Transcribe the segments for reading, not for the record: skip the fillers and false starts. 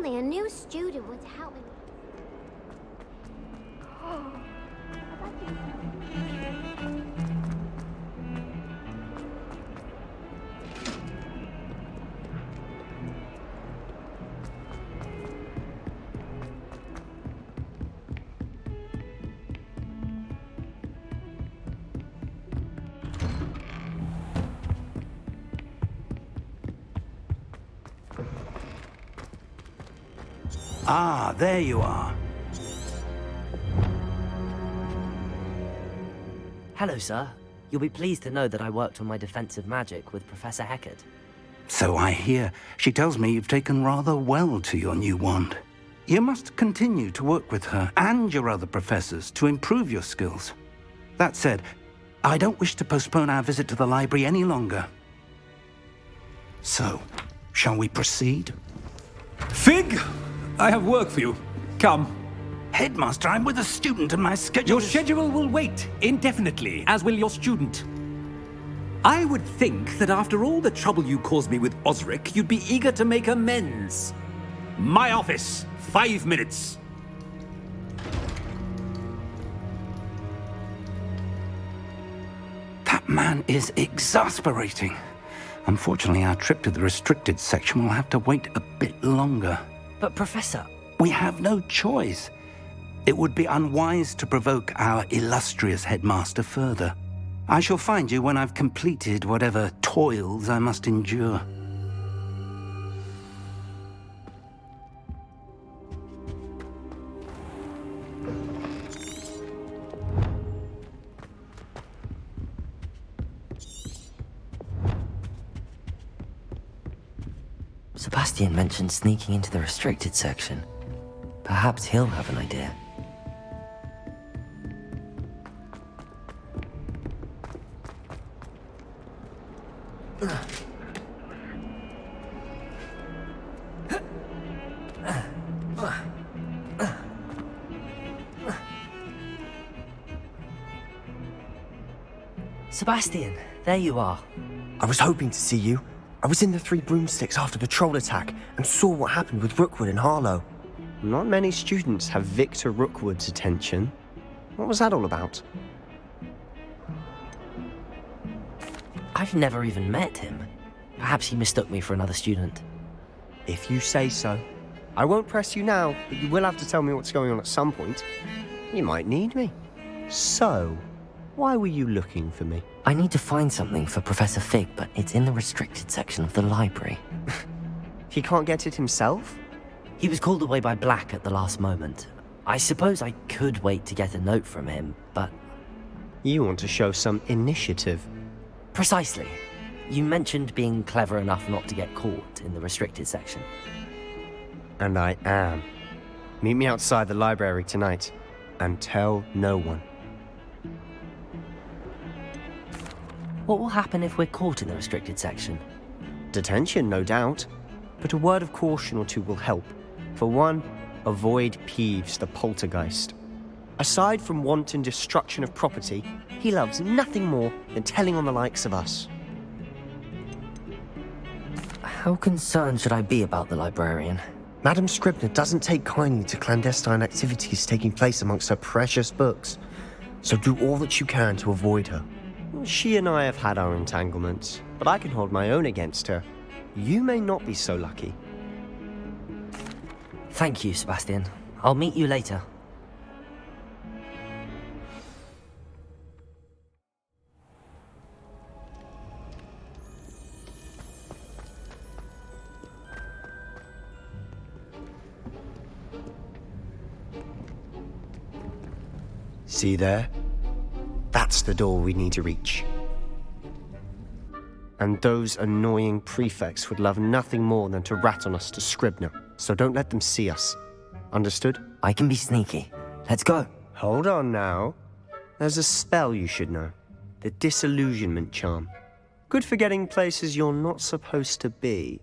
only a new student would help me. Ah, there you are. Hello, sir. You'll be pleased to know that I worked on my defensive magic with Professor Heckard. So I hear. She tells me you've taken rather well to your new wand. You must continue to work with her and your other professors to improve your skills. That said, I don't wish to postpone our visit to the library any longer. So, shall we proceed? Fig! I have work for you. Come. Headmaster, I'm with a student and my schedule Your schedule will wait indefinitely, as will your student. I would think that after all the trouble you caused me with Osric, you'd be eager to make amends. My office, 5 minutes. That man is exasperating. Unfortunately, our trip to the restricted section will have to wait a bit longer. But, Professor... We have no choice. It would be unwise to provoke our illustrious headmaster further. I shall find you when I've completed whatever toils I must endure. Sebastian mentioned sneaking into the restricted section. Perhaps he'll have an idea. Sebastian, there you are. I was hoping to see you. I was in the Three Broomsticks after the troll attack and saw what happened with Rookwood and Harlow. Not many students have Victor Rookwood's attention. What was that all about? I've never even met him. Perhaps he mistook me for another student. If you say so. I won't press you now, but you will have to tell me what's going on at some point. You might need me. So, why were you looking for me? I need to find something for Professor Fig, but it's in the restricted section of the library. He can't get it himself? He was called away by Black at the last moment. I suppose I could wait to get a note from him, but... You want to show some initiative. Precisely. You mentioned being clever enough not to get caught in the restricted section. And I am. Meet me outside the library tonight, and tell no one. What will happen if we're caught in the restricted section? Detention, no doubt. But a word of caution or two will help. For one, avoid Peeves, the poltergeist. Aside from wanton destruction of property, he loves nothing more than telling on the likes of us. How concerned should I be about the librarian? Madame Scribner doesn't take kindly to clandestine activities taking place amongst her precious books, so do all that you can to avoid her. She and I have had our entanglements, but I can hold my own against her. You may not be so lucky. Thank you, Sebastian. I'll meet you later. See there? That's the door we need to reach. And those annoying prefects would love nothing more than to rat on us to Scribner, so don't let them see us. Understood? I can be sneaky. Let's go. Hold on now. There's a spell you should know. The Disillusionment Charm. Good for getting places you're not supposed to be.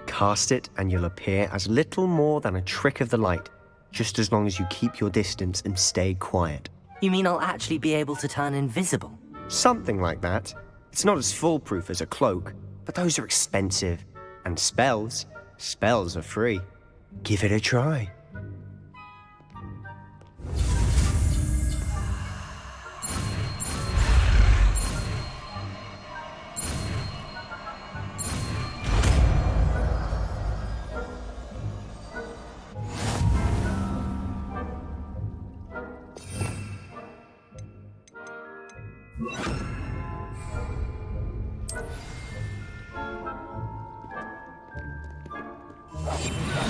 Cast it and you'll appear as little more than a trick of the light, just as long as you keep your distance and stay quiet. You mean I'll actually be able to turn invisible? Something like that. It's not as foolproof as a cloak, but those are expensive. And spells are free. Give it a try.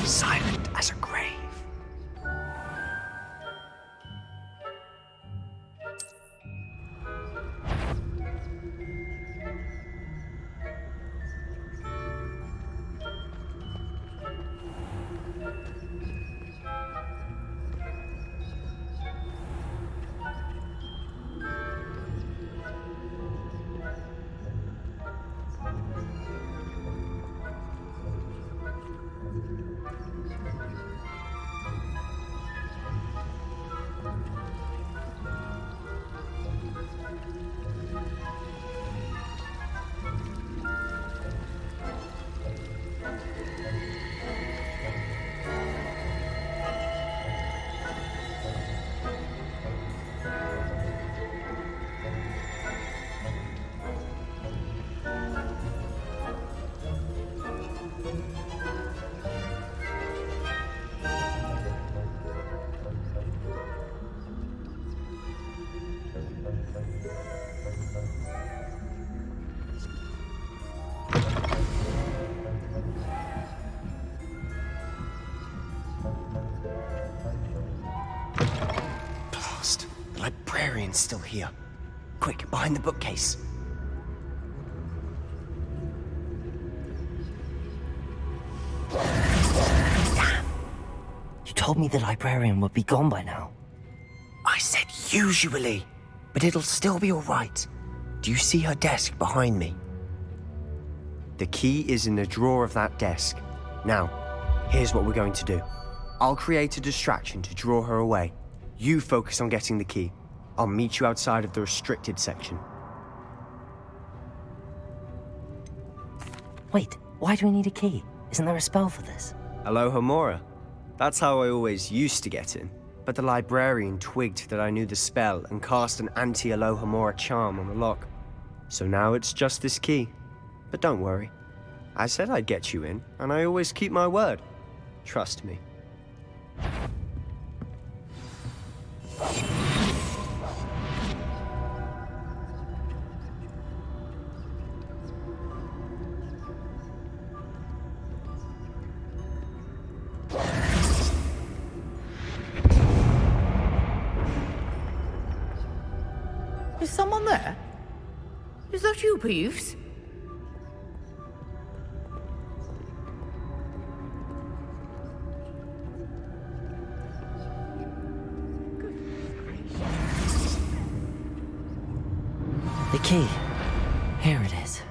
Silent as a grave. Blast! The librarian's still here. Quick, behind the bookcase. Damn! You told me the librarian would be gone by now. I said usually, but it'll still be all right. Do you see her desk behind me? The key is in the drawer of that desk. Now, here's what we're going to do. I'll create a distraction to draw her away. You focus on getting the key. I'll meet you outside of the restricted section. Wait, why do we need a key? Isn't there a spell for this? Alohomora. That's how I always used to get in. But the librarian twigged that I knew the spell and cast an anti-Alohomora charm on the lock. So now it's just this key. But don't worry. I said I'd get you in, and I always keep my word. Trust me. Is someone there? Is that you, Peeves? The key. Here it is.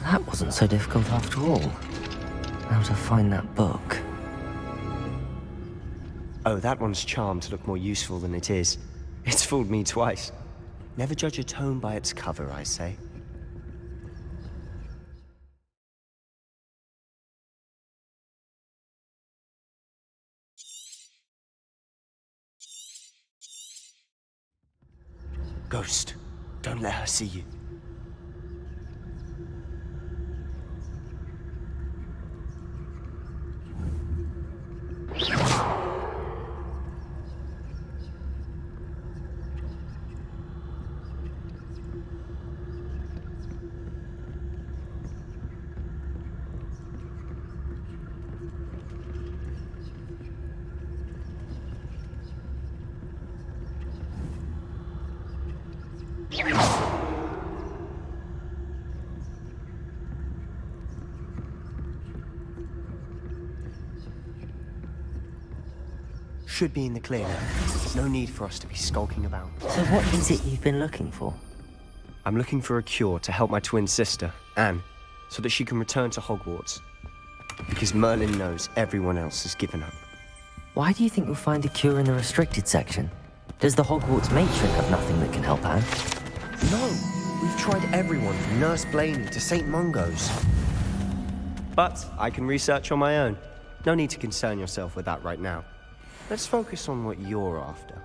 That wasn't so difficult after all. Now to find that book. Oh, that one's charmed to look more useful than it is. It's fooled me twice. Never judge a tome by its cover, I say. Ghost, don't let her see you. Should be in the clear now. No need for us to be skulking about. So what is it you've been looking for? I'm looking for a cure to help my twin sister, Anne, so that she can return to Hogwarts. Because Merlin knows everyone else has given up. Why do you think you'll find a cure in the restricted section? Does the Hogwarts matron have nothing that can help Anne? No, we've tried everyone from Nurse Blaney to St. Mungo's. But I can research on my own. No need to concern yourself with that right now. Let's focus on what you're after.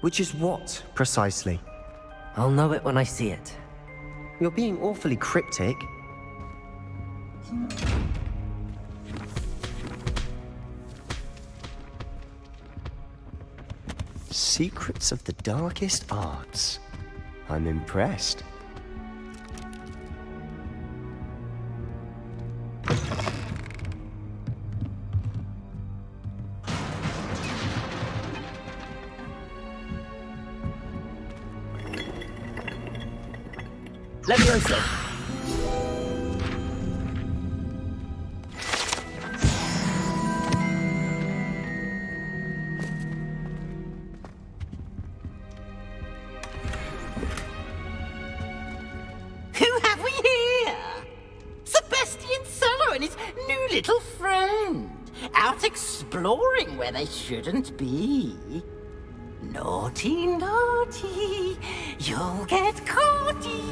Which is what, precisely? I'll know it when I see it. You're being awfully cryptic. Secrets of the darkest arts. I'm impressed. Levioso! Who have we here? Sebastian Sallow and his new little friend. Out exploring where they shouldn't be. Naughty, naughty. You'll get caughty.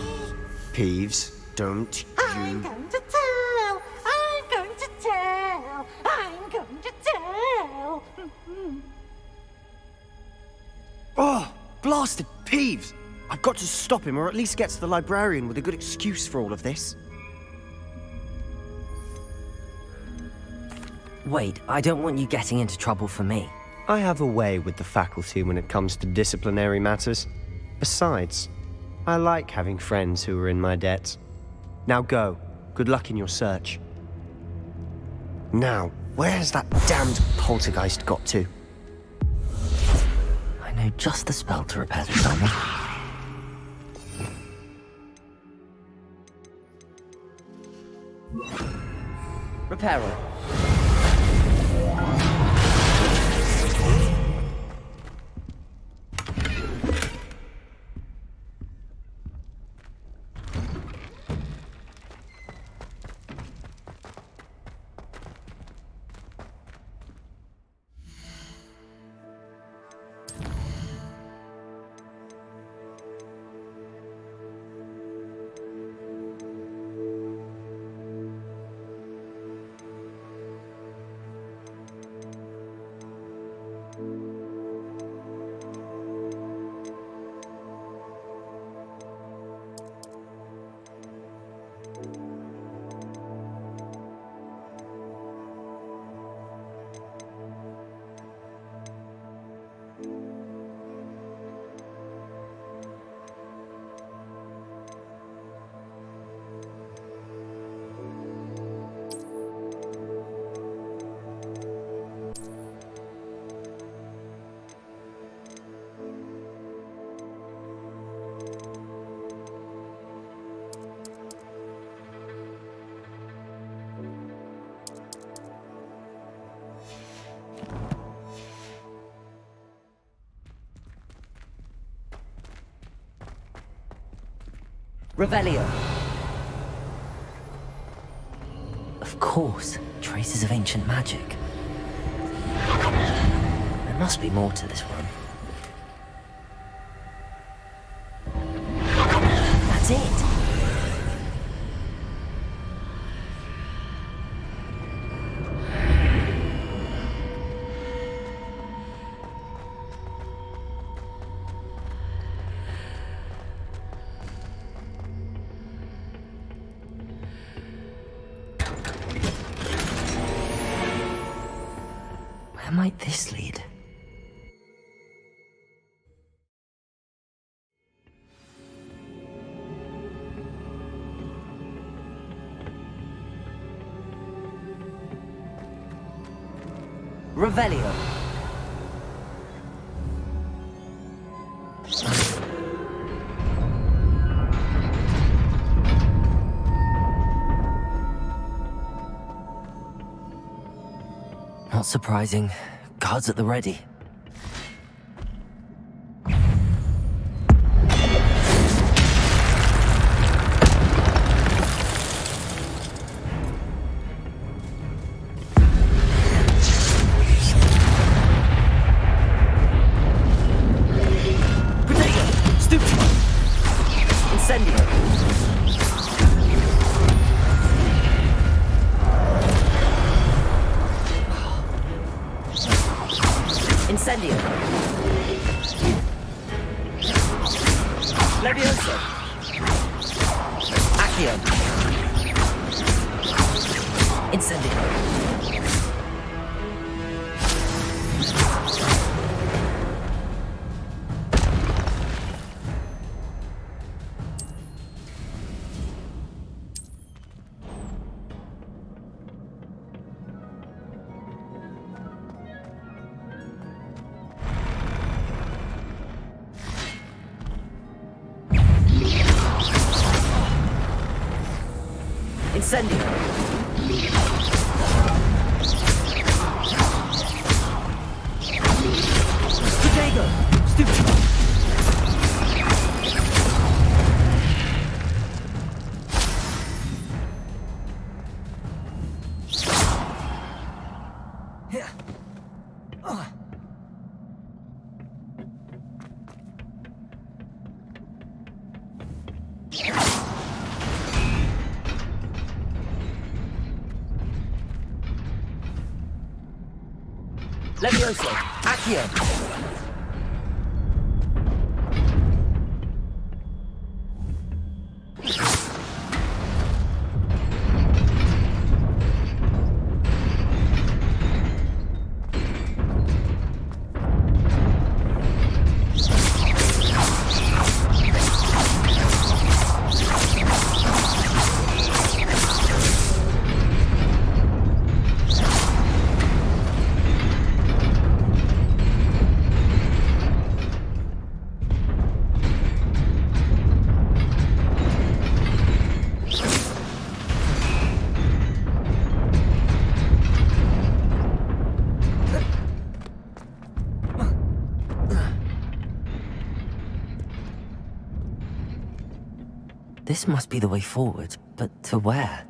Peeves, don't I'm you... going to tell. I'm going to tell. I'm going to tell. Oh, blasted Peeves! I've got to stop him, or at least get to the librarian with a good excuse for all of this. Wait, I don't want you getting into trouble for me. I have a way with the faculty when it comes to disciplinary matters. Besides, I like having friends who are in my debt. Now go. Good luck in your search. Now, where's that damned poltergeist got to? I know just the spell to repair this armor. Reparo. Revelio. Of course, traces of ancient magic. There must be more to this room. That's it! Where might this lead? Revelio. Not surprising. Guards at the ready. Incendio. Levioso. Aktion. Incendio. Incendio. Protego. Stupid. Levioso. Aktion. This must be the way forward, but to where?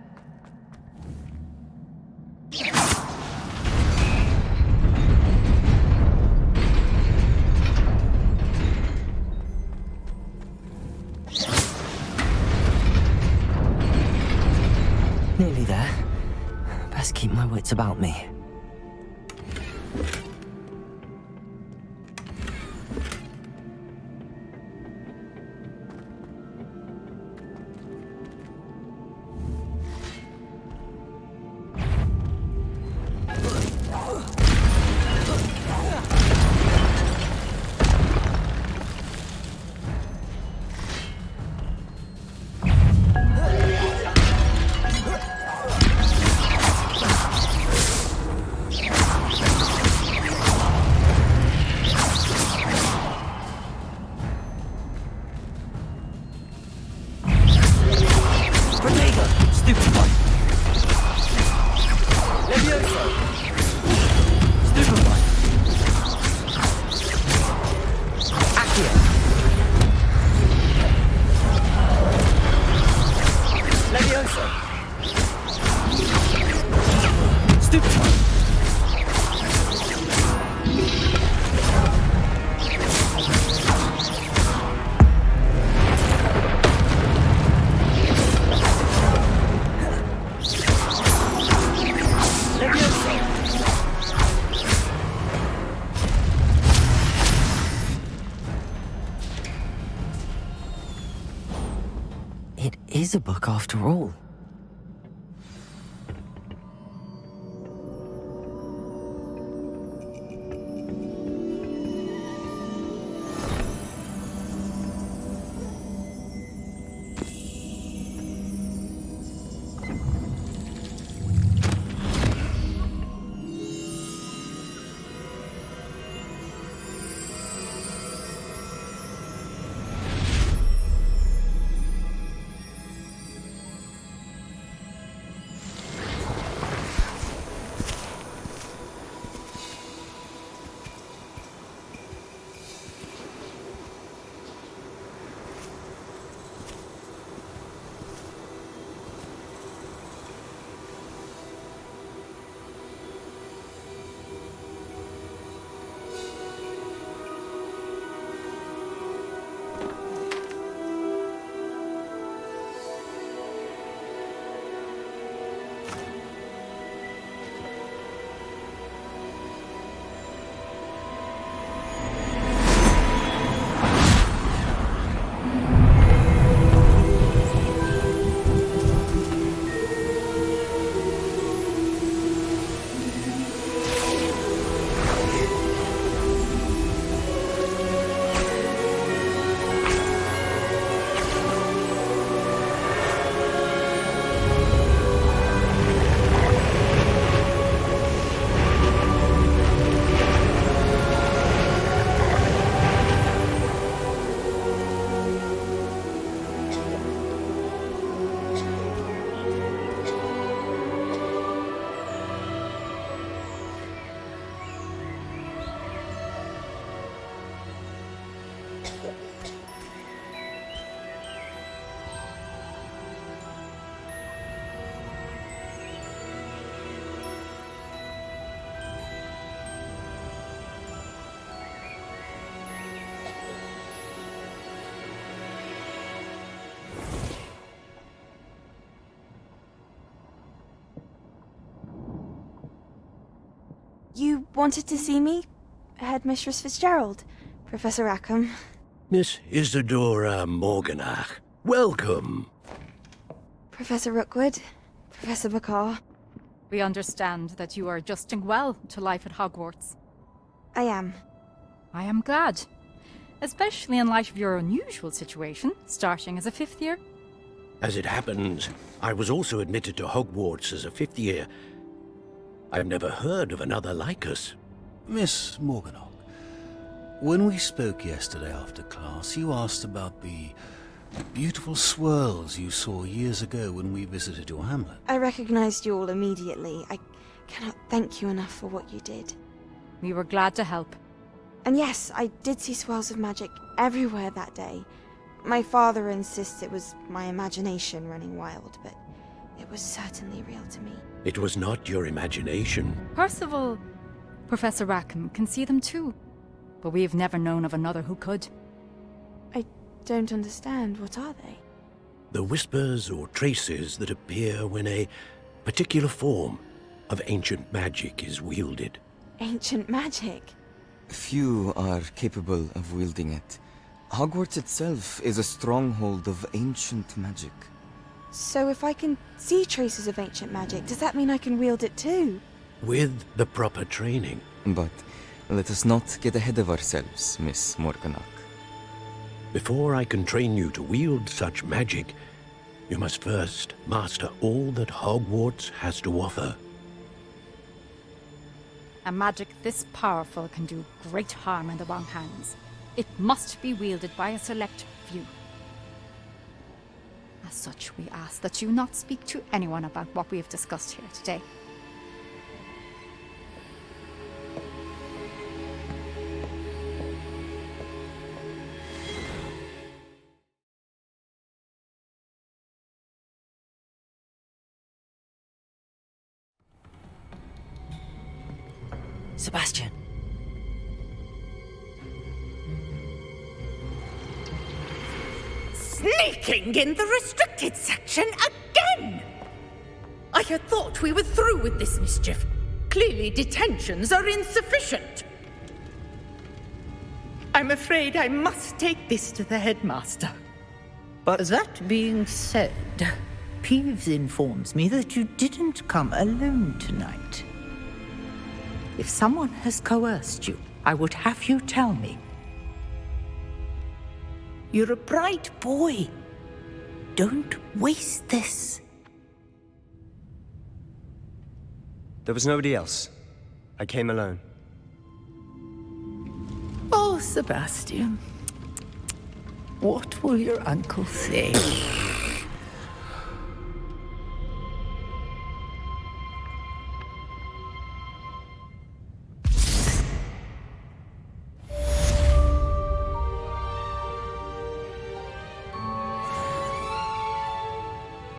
Nearly there. Best keep my wits about me. It is a book after all. You wanted to see me? Headmistress Fitzgerald, Professor Rackham. Miss Isadora Morganach, welcome. Professor Rookwood, Professor Bakar. We understand that you are adjusting well to life at Hogwarts. I am. I am glad. Especially in light of your unusual situation, starting as a 5th year. As it happens, I was also admitted to Hogwarts as a 5th year. I've never heard of another like us. Miss Morganach, when we spoke yesterday after class, you asked about the beautiful swirls you saw years ago when we visited your hamlet. I recognized you all immediately. I cannot thank you enough for what you did. We were glad to help. And yes, I did see swirls of magic everywhere that day. My father insists it was my imagination running wild, but it was certainly real to me. It was not your imagination. Percival, Professor Rackham can see them too. But we've never known of another who could. I don't understand. What are they? The whispers or traces that appear when a particular form of ancient magic is wielded. Ancient magic? Few are capable of wielding it. Hogwarts itself is a stronghold of ancient magic. So if I can see traces of ancient magic, does that mean I can wield it too? With the proper training. But let us not get ahead of ourselves, Miss Morganach. Before I can train you to wield such magic, you must first master all that Hogwarts has to offer. A magic this powerful can do great harm in the wrong hands. It must be wielded by a select few. As such, we ask that you not speak to anyone about what we have discussed here today. Sebastian. Sneaking in the restricted section again! I had thought we were through with this mischief. Clearly detentions are insufficient. I'm afraid I must take this to the headmaster. But that being said, Peeves informs me that you didn't come alone tonight. If someone has coerced you, I would have you tell me. You're a bright boy. Don't waste this. There was nobody else. I came alone. Oh, Sebastian. What will your uncle say?